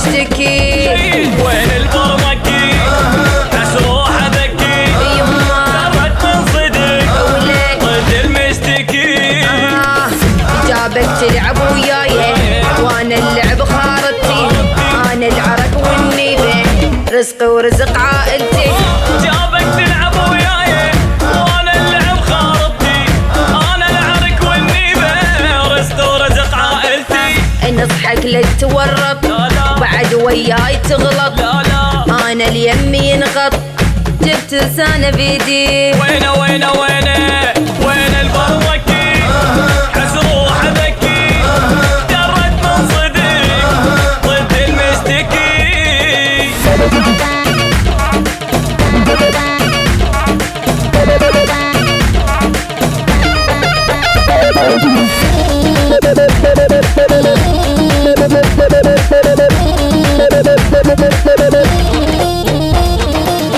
المشتكي. وين البرمكي حس روحه ذكي درت من صدق ضد المشتكي. جابك تلعب وياي وانا اللعب خارطتي، انا العرق والنيبه رزقي ورزق عائلتي. جابك تلعب وياي وانا اللعب خارطتي، انا العرق والنيبه رزقي ورزق عائلتي. نصحك لا تتورط بعد وياي تغلط، انا اليمي ينغط جبت لسانه بيدي. وينه وينه وينه وين البرمكي حس روحه ذكي درت من صدق ضد المشتكي.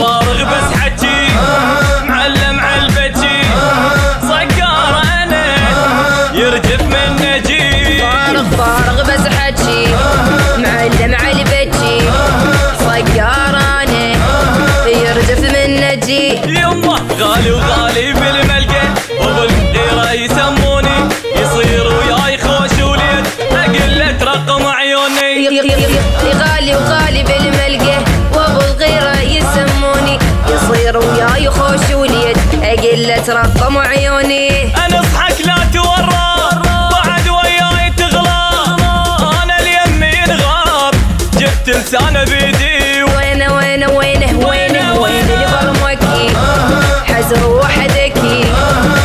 فارغ بس حكي معلم عالبجي صقار انا يرجف من نجي. فارغ بس حكي معلم عالبجي صقار انا يرجف من نجي. يمه غالي وغالي بالملقى وبالغيره يسموني، يصير وياي خوش وليد اقله رقم عيوني. غالي وغالي بالملقى وابو الغيره يسموني، يصير وياي خوش وليد اقله رقم عيوني. انا اصحك لا تورط بعد وياي تغلط، انا اليمي ينغاب جبت لسانه بيدي. وينه وينه وينه وينه وين البرمكي حز روحه ذكي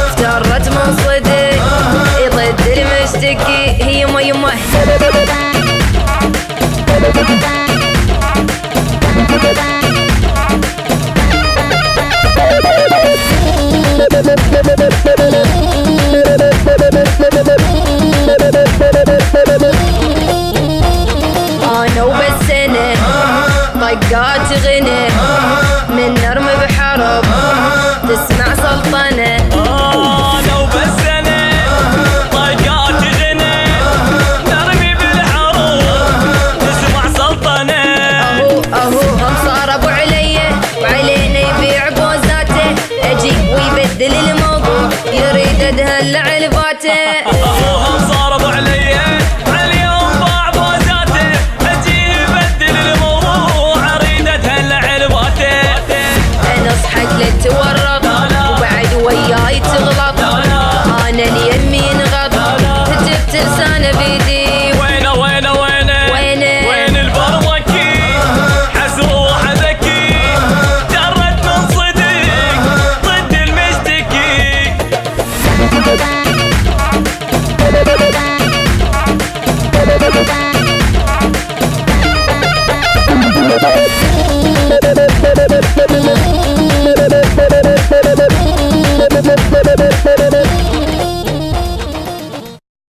افترت من صدق ضد المشتكي. هي يما